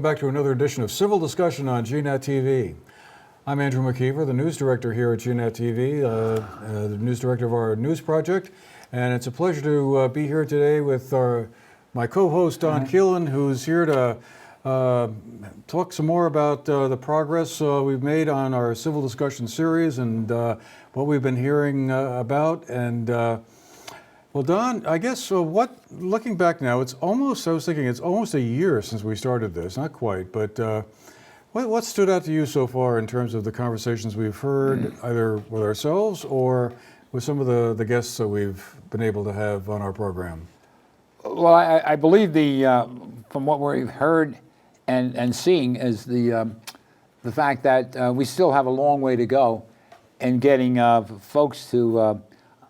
welcome back to another edition of Civil Discussion on GNAT-TV. I'm Andrew McKeever, the news director here at GNAT-TV, the news director of our news project, and it's a pleasure to be here today with my co-host Don Keelan, who's here to talk some more about the progress we've made on our Civil Discussion series and what we've been hearing about. And well, Don, I guess looking back now, I was thinking it's almost a year since we started this, not quite, but what stood out to you so far in terms of the conversations we've heard, either with ourselves or with some of the guests that we've been able to have on our program? Well, I believe from what we've heard and seeing is the fact that we still have a long way to go in getting folks to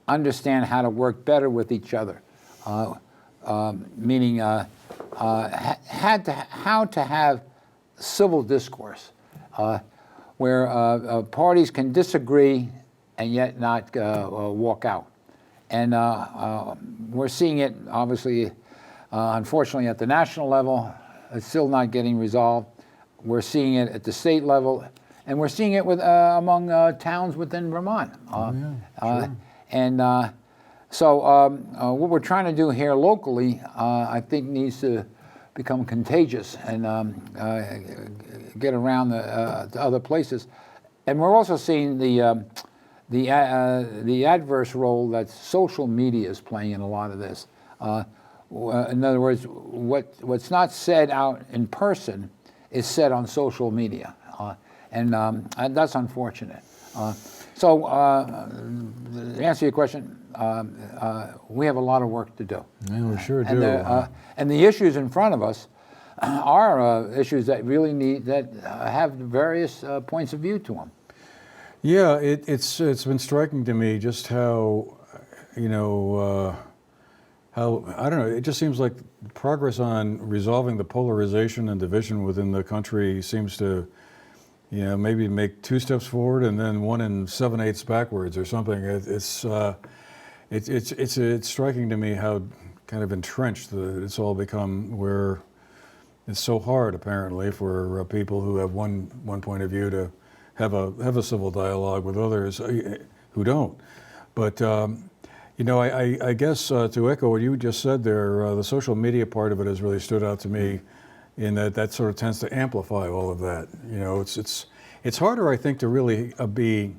understand how to work better with each other, meaning how to have civil discourse where parties can disagree and yet not walk out. And we're seeing it, obviously, unfortunately, at the national level. It's still not getting resolved. We're seeing it at the state level, and we're seeing it among towns within Vermont. Sure. And so what we're trying to do here locally, I think, needs to become contagious and get around to other places. And we're also seeing the adverse role that social media is playing in a lot of this. In other words, what's not said out in person is said on social media, and that's unfortunate. So to answer your question, we have a lot of work to do. Yeah, we sure do. And the issues in front of us are issues that really have various points of view to them. Yeah, it's been striking to me just how, how, I don't know, it just seems like progress on resolving the polarization and division within the country seems to, maybe make 2 steps forward and then 1 7/8 backwards or something. It's striking to me how kind of entrenched it's all become, where it's so hard apparently for people who have one point of view to have a civil dialogue with others who don't. But I guess to echo what you just said there, the social media part of it has really stood out to me, in that sort of tends to amplify all of that. It's harder, I think, to really be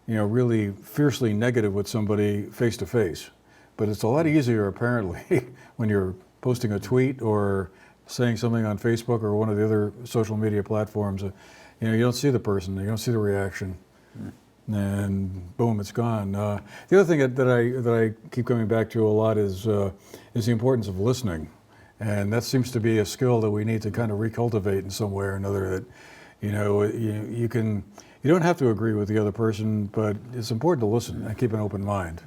really fiercely negative with somebody face to face, but it's a lot easier apparently when you're posting a tweet or saying something on Facebook or one of the other social media platforms. You don't see the person, you don't see the reaction, and boom, it's gone. The other thing that I keep coming back to a lot is the importance of listening, and that seems to be a skill that we need to kind of recultivate in some way or another. That you don't have to agree with the other person, but it's important to listen and keep an open mind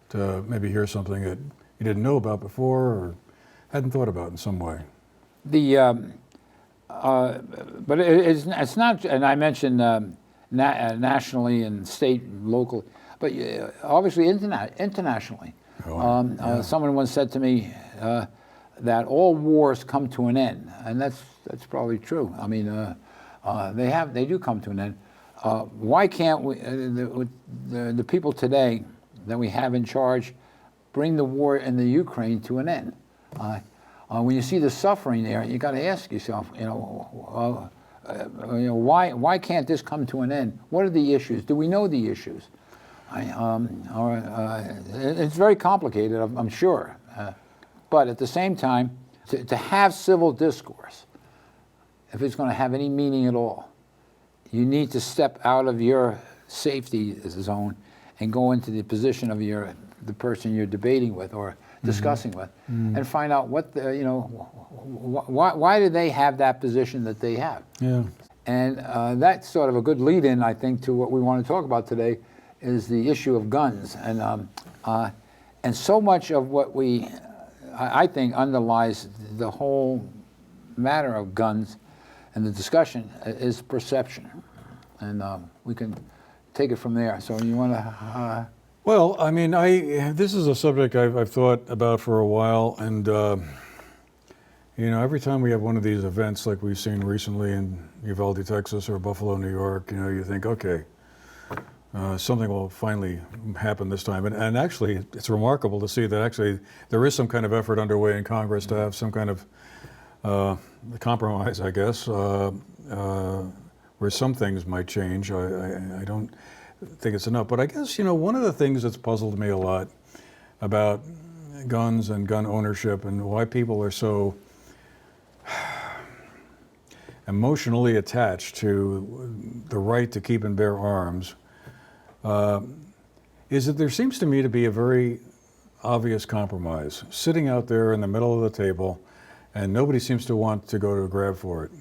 to maybe hear something that you didn't know about before or hadn't thought about in some way. But it's not, and I mentioned nationally and state, local, but obviously internationally. Someone once said to me that all wars come to an end, and that's probably true. I mean, they do come to an end. Why can't we, the people today that we have in charge, bring the war in the Ukraine to an end? When you see the suffering there, you got to ask yourself, why can't this come to an end? What are the issues? Do we know the issues? It's very complicated, I'm sure. But at the same time, to have civil discourse, if it's going to have any meaning at all, you need to step out of your safety zone and go into the position of the person you're debating with or discussing with, and find out why do they have that position that they have. Yeah. And that's sort of a good lead-in, I think, to what we want to talk about today, is the issue of guns. And so much of what I think underlies the whole matter of guns and the discussion is perception. And we can take it from there. So you want to... Well, I mean, this is a subject I've thought about for a while, and Every time we have one of these events like we've seen recently in Uvalde, Texas, or Buffalo, New York, you think, okay, something will finally happen this time. And actually, it's remarkable to see that actually there is some kind of effort underway in Congress to have some kind of compromise, I guess, where some things might change. I don't think it's enough. But I guess, one of the things that's puzzled me a lot about guns and gun ownership and why people are so emotionally attached to the right to keep and bear arms is that there seems to me to be a very obvious compromise sitting out there in the middle of the table, and nobody seems to want to go to grab for it.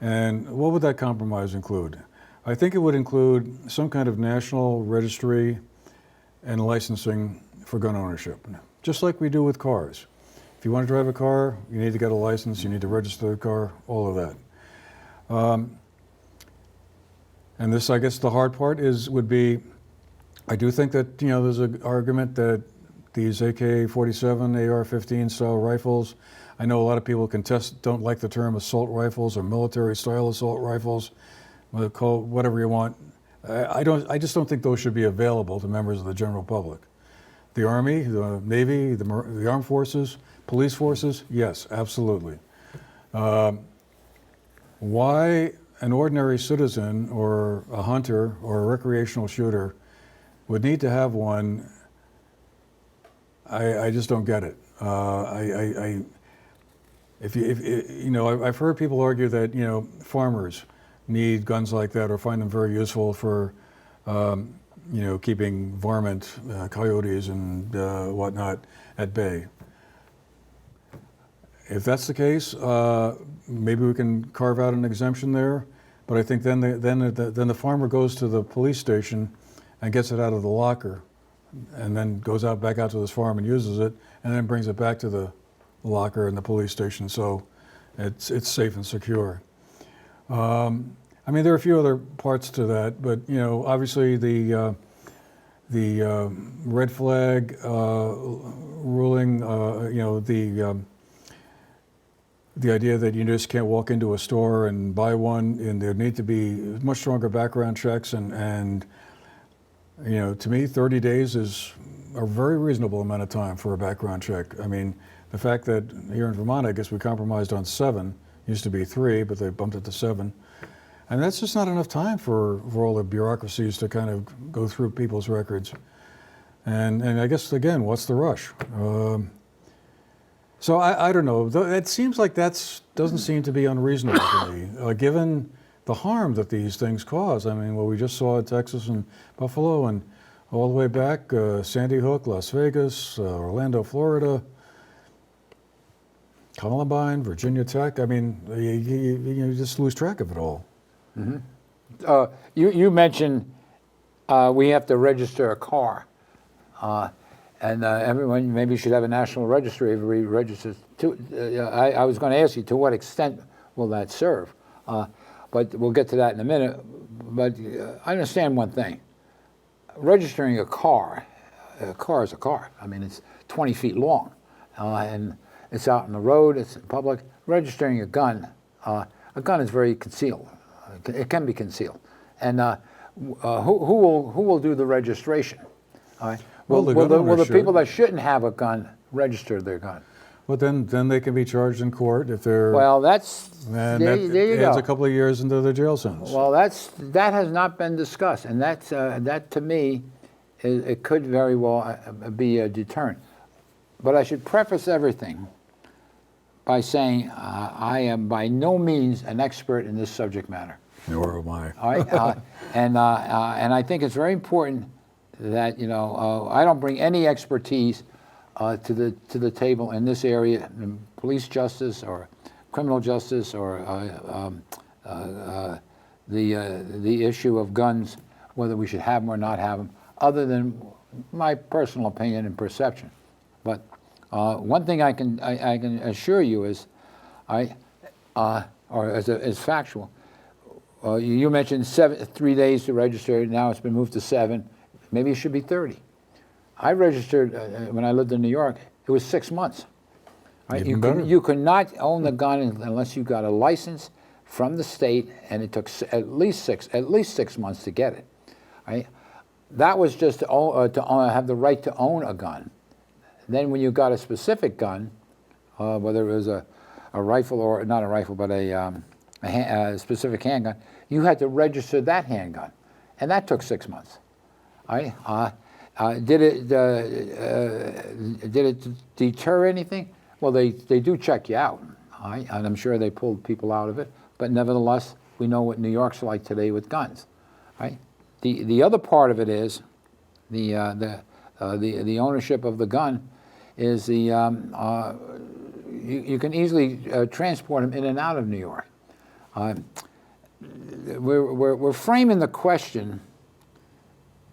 And what would that compromise include? I think it would include some kind of national registry and licensing for gun ownership, just like we do with cars. If you want to drive a car, you need to get a license, you need to register the car, all of that. And this, I guess, the hard part would be, I do think that, there's an argument that these AK-47, AR-15 style rifles, I know a lot of people don't like the term assault rifles or military style assault rifles, call it whatever you want. I just don't think those should be available to members of the general public. The Army, the Navy, the Armed Forces, police forces, yes, absolutely. Why an ordinary citizen or a hunter or a recreational shooter would need to have one, I just don't get it. I've heard people argue that farmers need guns like that or find them very useful for keeping varmint, coyotes and whatnot at bay. If that's the case, maybe we can carve out an exemption there. But I think then the farmer goes to the police station and gets it out of the locker, and then goes back out to his farm and uses it, and then brings it back to the locker in the police station, so it's safe and secure. There are a few other parts to that, but obviously the red flag ruling, the idea that you just can't walk into a store and buy one, and there need to be much stronger background checks, and to me, 30 days is a very reasonable amount of time for a background check. The fact that here in Vermont, I guess we compromised on 7, used to be 3, but they bumped it to 7. And that's just not enough time for all the bureaucracies to kind of go through people's records. And I guess, again, what's the rush? So I don't know. It seems like doesn't seem to be unreasonable to me, given the harm that these things cause. What we just saw in Texas and Buffalo and all the way back, Sandy Hook, Las Vegas, Orlando, Florida, Columbine, Virginia Tech. You just lose track of it all. Mm-hmm. You mentioned we have to register a car. And everyone maybe should have a national registry if we register. I was going to ask you, to what extent will that serve? But we'll get to that in a minute. But I understand one thing. Registering a car is a car. It's 20 feet long, and it's out on the road, it's in public. Registering a gun is very concealed. It can be concealed. And who will do the registration? All right. Will the people that shouldn't have a gun register their gun? Well, then they can be charged in court if they're. Well, there you go. Adds a couple of years into their jail sentence. Well, that has not been discussed, and that to me, it could very well be a deterrent. But I should preface everything by saying I am by no means an expert in this subject matter. Nor am I. All right, and I think it's very important that I don't bring any expertise to the table in this area, in police justice or criminal justice or the issue of guns, whether we should have them or not have them, other than my personal opinion and perception. But one thing I can assure you is, or as factual. You mentioned 3 days to register. Now it's been moved to 7. Maybe it should be 30. I registered when I lived in New York. It was 6 months. Right? Even better. You could not own the gun unless you got a license from the state, and it took at least 6 months to get it. Right? That was just to have the right to own a gun. Then when you got a specific gun, whether it was a rifle or not a rifle, but a specific handgun, you had to register that handgun, and that took 6 months. Right? Did it deter anything? Well, they do check you out, right? And I'm sure they pulled people out of it. But nevertheless, we know what New York's like today with guns, right? The other part of it is the ownership of the gun is you can easily transport them in and out of New York. We're framing the question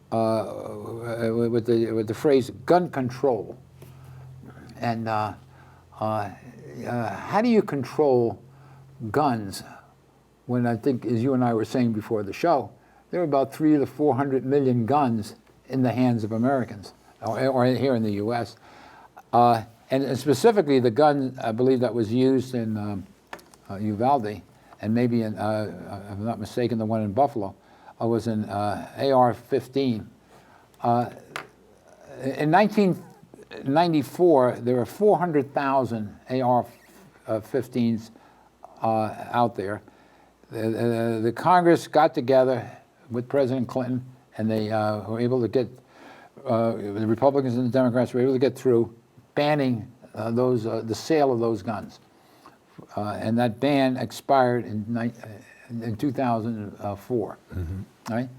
with the phrase gun control, and how do you control guns when, I think, as you and I were saying before the show, there are about 300 to 400 million guns in the hands of Americans, or here in the U.S. And specifically the gun, I believe, that was used in Uvalde, and maybe in, if I'm not mistaken, the one in Buffalo, was an AR-15. In 1994, there were 400,000 AR-15s out there. The Congress got together with President Clinton, and they were able to get, the Republicans and the Democrats were able to get through banning the sale of those guns. And that ban expired in 2004. Mm-hmm. Right?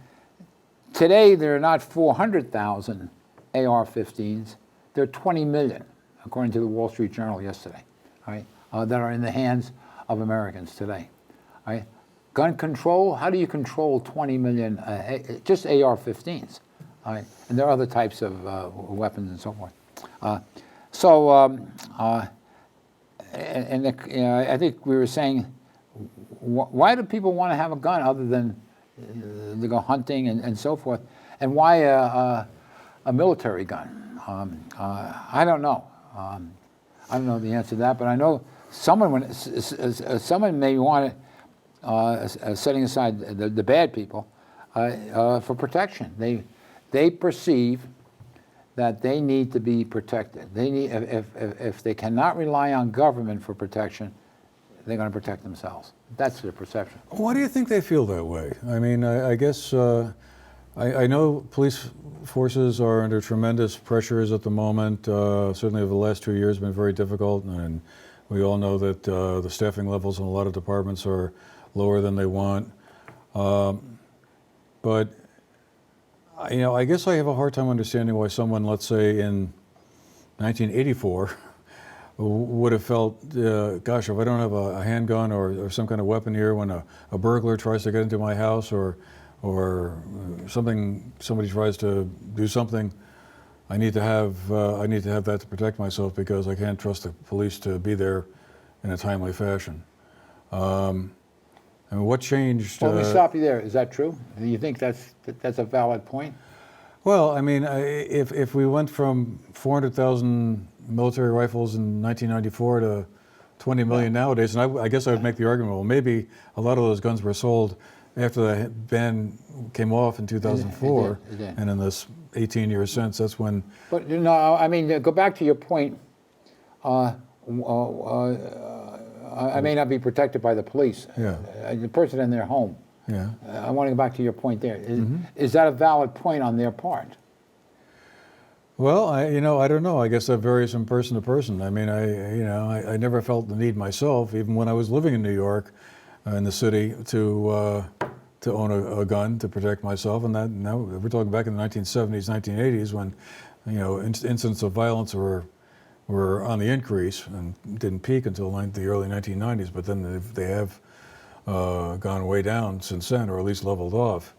Today, there are not 400,000 AR-15s. There are 20 million, according to the Wall Street Journal yesterday, right? That are in the hands of Americans today. Right? Gun control, how do you control 20 million, just AR-15s? Right? And there are other types of weapons and so forth. I think we were saying, why do people want to have a gun other than to go hunting and so forth? And why a military gun? I don't know. I don't know the answer to that, but I know someone may want it, setting aside the bad people, for protection. They perceive that they need to be protected. They need, if they cannot rely on government for protection, they're going to protect themselves. That's their perception. Why do you think they feel that way? I mean, I guess I know police forces are under tremendous pressures at the moment. Certainly over the last 2 years have been very difficult, and we all know that the staffing levels in a lot of departments are lower than they want. But I guess I have a hard time understanding why someone, let's say in 1984, would have felt, gosh, if I don't have a handgun or some kind of weapon here when a burglar tries to get into my house or somebody tries to do something, I need to have that to protect myself because I can't trust the police to be there in a timely fashion. I mean, what changed? Well, let me stop you there. Is that true? Do you think that's a valid point? Well, I mean, if we went from 400,000 military rifles in 1994 to 20 million nowadays, and I guess I would make the argument, well, maybe a lot of those guns were sold after the ban came off in 2004, it did. And in this 18 years since, that's when... But I mean, go back to your point. I may not be protected by the police. Yeah. The person in their home. Yeah. I want to go back to your point there. Is that a valid point on their part? Well, I don't know. I guess that varies from person to person. I mean, I never felt the need myself, even when I was living in New York, in the city, to own a gun to protect myself. And that, now we're talking back in the 1970s, 1980s, when incidents of violence were on the increase and didn't peak until the early 1990s. But then they have gone way down since then, or at least leveled off.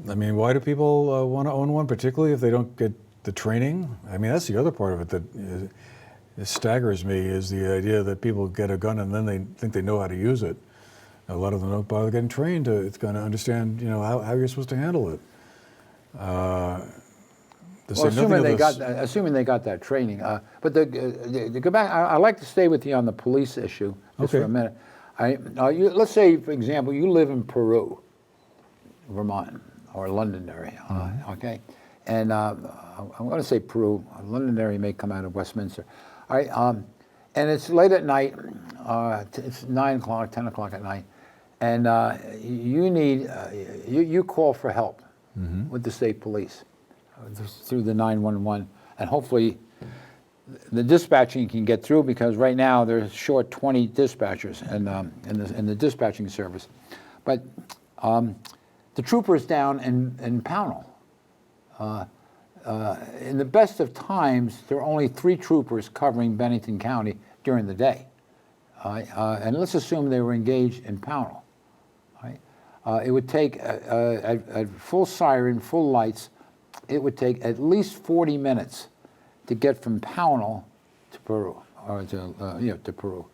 I mean, why do people want to own one, particularly if they don't get the training? I mean, that's the other part of it that staggers me, is the idea that people get a gun and then they think they know how to use it. A lot of them don't bother getting trained to kind of understand, how you're supposed to handle it. say Well, nothing assuming of they this. assuming they got that training. But to go back, I'd like to stay with you on the police issue just for Okay. a minute. Let's say, for example, you live in Peru, Vermont, or Londonderry, okay? And I'm going to say Peru. Londonderry may come out of Westminster. All right, and it's late at night. It's 9 o'clock, 10 o'clock at night, and you need you call for help with the state police through the 911, and hopefully the dispatching can get through, because right now they're short 20 dispatchers in the dispatching service. But the troopers down in Pownell, in the best of times, there are only 3 troopers covering Bennington County during the day. And let's assume they were engaged in Pownell. It would take, at full siren, full lights, it would take at least 40 minutes to get from Pownell to Peru, or to Peru,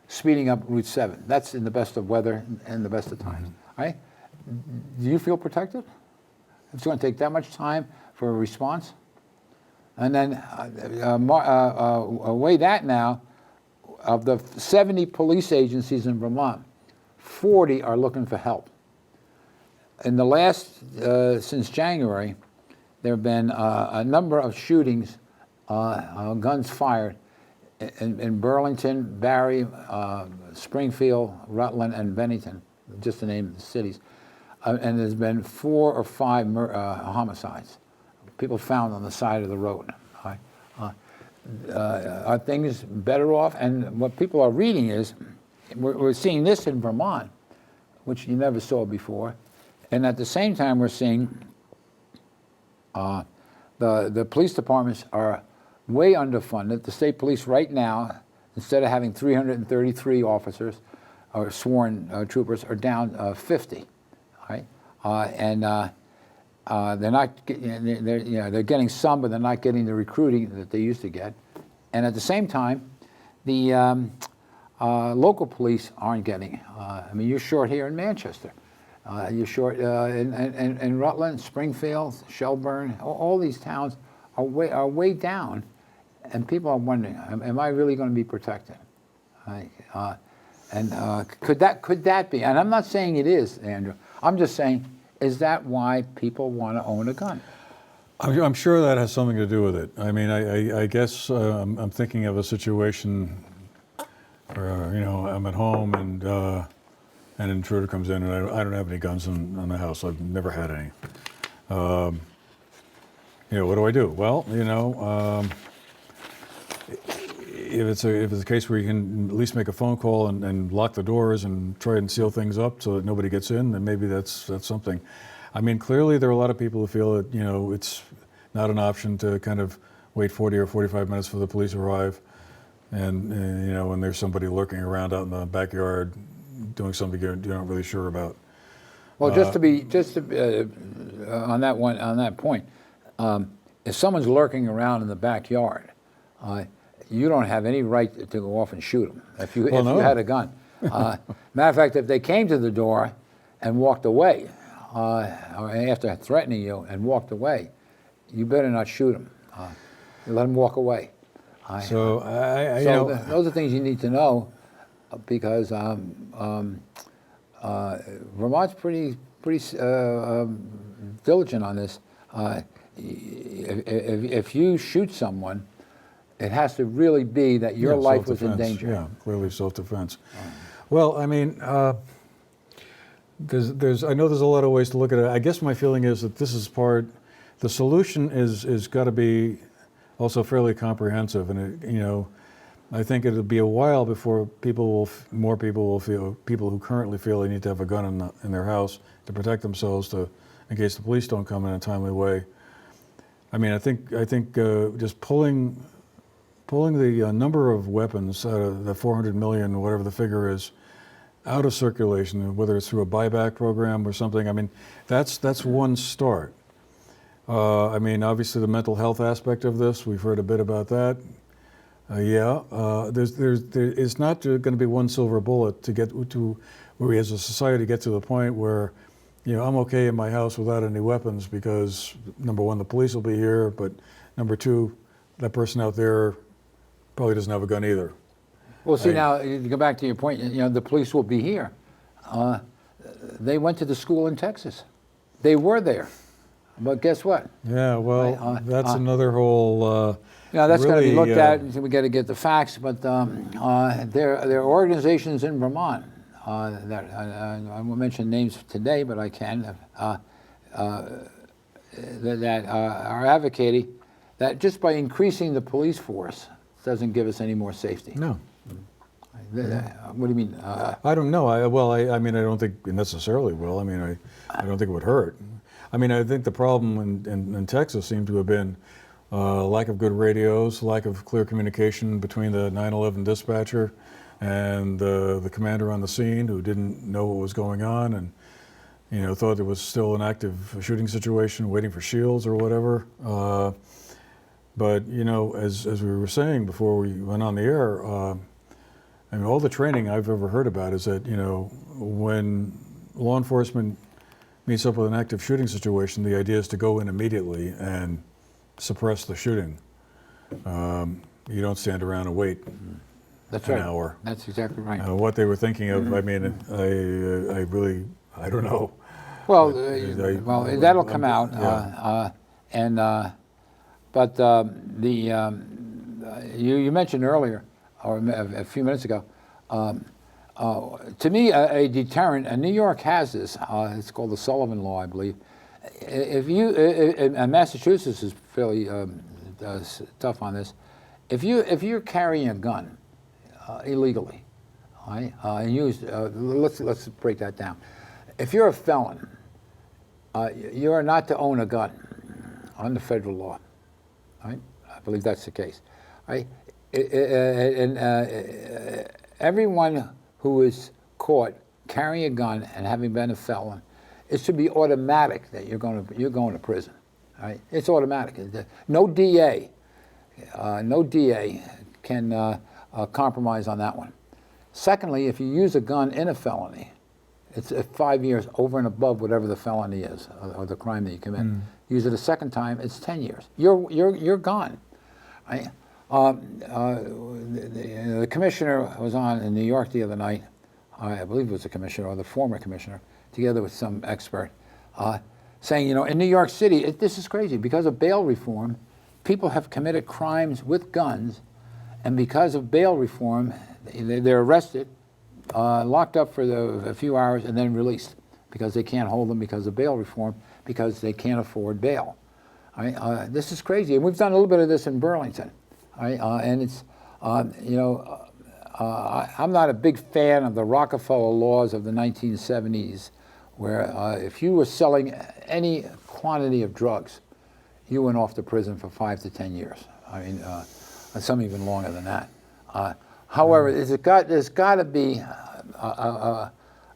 speeding up Route 7. That's in the best of weather and the best of times. Right? Do you feel protected? It's going to take that much time for a response? And then weigh that now. Of the 70 police agencies in Vermont, 40 are looking for help. In the last, since January, there have been a number of shootings, guns fired in Burlington, Barry, Springfield, Rutland, and Bennington, just to name the cities. And there's been 4 or 5 homicides, people found on the side of the road. Are things better off? And what people are reading is, we're seeing this in Vermont, which you never saw before. And at the same time, we're seeing the police departments are way underfunded. The state police right now, instead of having 333 officers or sworn troopers, are down 50. Right? They're not, they're getting some, but they're not getting the recruiting that they used to get. And at the same time, the local police aren't getting. I mean, you're short here in Manchester. You're short in Rutland, Springfield, Shelburne. All these towns are way down, and people are wondering, am I really going to be protected? Could that be? And I'm not saying it is, Andrew. I'm just saying, is that why people want to own a gun? I'm sure that has something to do with it. I mean, I guess I'm thinking of a situation where, I'm at home and an intruder comes in, and I don't have any guns in the house. I've never had any. What do I do? Well, if it's a case where you can at least make a phone call and lock the doors and try and seal things up so that nobody gets in, then maybe that's something. I mean, clearly there are a lot of people who feel that, it's not an option to kind of wait 40 or 45 minutes for the police to arrive, and when there's somebody lurking around out in the backyard doing something you're not really sure about. Well, just to on that point, if someone's lurking around in the backyard, you don't have any right to go off and shoot them if you had a gun. Matter of fact, if they came to the door and walked away, or after threatening you and walked away, you better not shoot them. Let them walk away. So those are things you need to know, because Vermont's pretty diligent on this. If you shoot someone, it has to really be that your life was in danger. Yeah, clearly self-defense. Well, I mean, I know there's a lot of ways to look at it. I guess my feeling is that this is the solution is got to be also fairly comprehensive, and I think it'll be a while before more people will feel, people who currently feel they need to have a gun in their house to protect themselves in case the police don't come in a timely way. I mean, I think just pulling the number of weapons out of the 400 million, whatever the figure is, out of circulation, whether it's through a buyback program or something, I mean, that's one start. I mean, obviously the mental health aspect of this, we've heard a bit about that. It's not going to be one silver bullet to get to where we as a society get to the point where, you know, I'm okay in my house without any weapons because, number one, the police will be here, but number two, that person out there probably doesn't have a gun either. Well, see, now, you go back to your point, you know, the police will be here. They went to the school in Texas. They were there. But guess what? Yeah, well, that's another whole. Yeah, that's got to really, be looked at. We got to get the facts. But there are organizations in Vermont that I won't mention names today, but I can that are advocating that just by increasing the police force doesn't give us any more safety. No. What do you mean? I don't know. I mean, I don't think it necessarily will. I mean, I don't think it would hurt. I mean, I think the problem in Texas seemed to have been lack of good radios, lack of clear communication between the 9/11 dispatcher and the commander on the scene, who didn't know what was going on and, you know, thought there was still an active shooting situation, waiting for shields or whatever. But you know, as we were saying before we went on the air, I mean, all the training I've ever heard about is that, you know, when law enforcement meets up with an active shooting situation, the idea is to go in immediately and suppress the shooting. You don't stand around and wait That's an right. hour. That's exactly right. What they were thinking of, I mean, I don't know. Well, that'll come out. Yeah. But you mentioned earlier, or a few minutes ago, to me, a deterrent, and New York has this, it's called the Sullivan Law, I believe. And Massachusetts is fairly tough on this. If you're carrying a gun illegally, right, and let's break that down. If you're a felon, you are not to own a gun under federal law, right? I believe that's the case, right? And everyone who is caught carrying a gun and having been a felon, it should be automatic that you're going to prison, right? It's automatic. No DA can compromise on that one. Secondly, if you use a gun in a felony, it's 5 years over and above whatever the felony is or the crime that you commit. Use it a second time, it's 10 years. You're gone, right? The commissioner was on in New York the other night. I believe it was the commissioner or the former commissioner, together with some expert, saying, you know, in New York City, this is crazy. Because of bail reform, people have committed crimes with guns, and because of bail reform, they're arrested, locked up for a few hours, and then released because they can't hold them because of bail reform, because they can't afford bail. This is crazy, and we've done a little bit of this in Burlington. And it's, you know, I'm not a big fan of the Rockefeller laws of the 1970s, where if you were selling any quantity of drugs, you went off to prison for 5 to 10 years. I mean, some even longer than that. However, there's got to be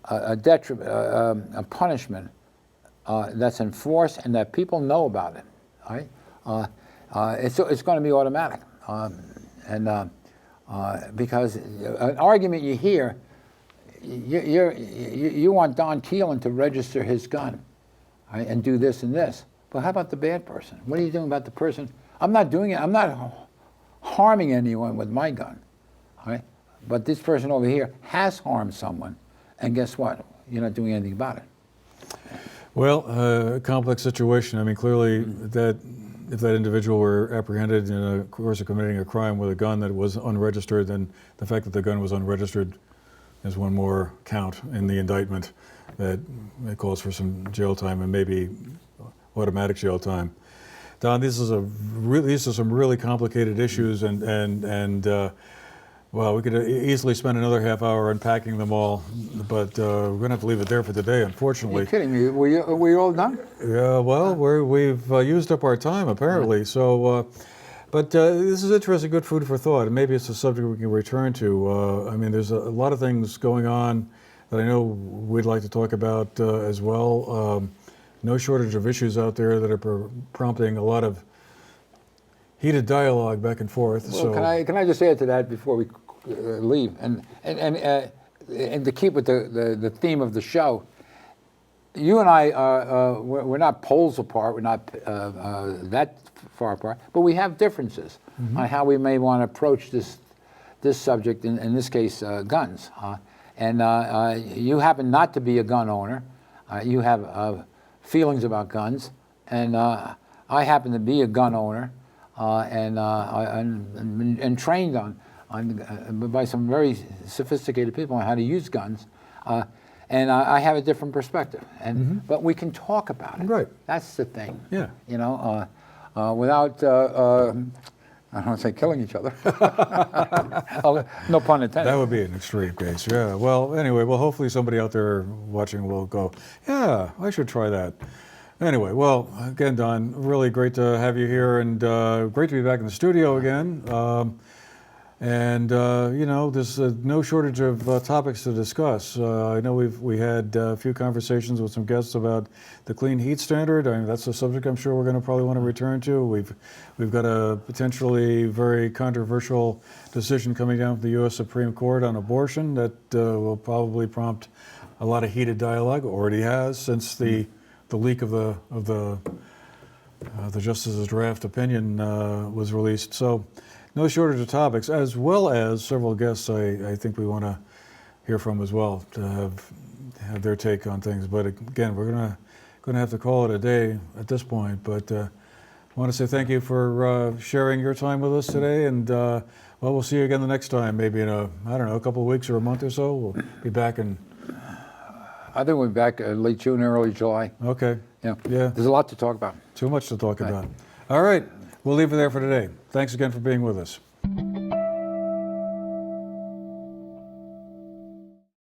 a detriment, a punishment that's enforced and that people know about it. Right? It's going to be automatic. Because an argument you hear, you want Don Keelan to register his gun, right, and do this and this. But how about the bad person? What are you doing about the person? I'm not doing it. I'm not harming anyone with my gun, right? But this person over here has harmed someone, and guess what? You're not doing anything about it. Well, a complex situation. I mean, clearly that if that individual were apprehended in the course of committing a crime with a gun that was unregistered, then the fact that the gun was unregistered is one more count in the indictment that calls for some jail time and maybe automatic jail time. Don, these are some really complicated issues, and well, we could easily spend another half hour unpacking them all, but we're going to have to leave it there for today, unfortunately. You're kidding me. Were you all done? Yeah, well, we've used up our time, apparently. So, but this is interesting, good food for thought, and maybe it's a subject we can return to. I mean, there's a lot of things going on that I know we'd like to talk about as well. No shortage of issues out there that are prompting a lot of heated dialogue back and forth. Well, so, can I just add to that before we leave, and to keep with the theme of the show, you and I, we're not poles apart. We're not that far apart, but we have differences on how we may want to approach this subject. In this case, guns. And you happen not to be a gun owner. You have feelings about guns, and I happen to be a gun owner, and trained by some very sophisticated people on how to use guns. And I have a different perspective, but we can talk about it. Right. That's the thing. Yeah. You know, without I don't want to say killing each other. No pun intended. That would be an extreme case, yeah. Well, anyway, well, hopefully somebody out there watching will go, yeah, I should try that. Anyway, well, again, Don, really great to have you here, and great to be back in the studio again. You know, there's no shortage of topics to discuss. I know we had a few conversations with some guests about the clean heat standard. I mean, that's a subject I'm sure we're going to probably want to return to. We've got a potentially very controversial decision coming down from the U.S. Supreme Court on abortion that will probably prompt a lot of heated dialogue. Already has since the leak of the justice's draft opinion was released. So. No shortage of topics, as well as several guests I think we want to hear from as well to have their take on things. But again, we're gonna have to call it a day at this point. But I want to say thank you for sharing your time with us today, and well, we'll see you again the next time, maybe in a couple of weeks or a month or so. We'll be back in. I think we'll be back late June, early July. Okay. Yeah. Yeah. There's a lot to talk about. Too much to talk about. All right. We'll leave it there for today. Thanks again for being with us.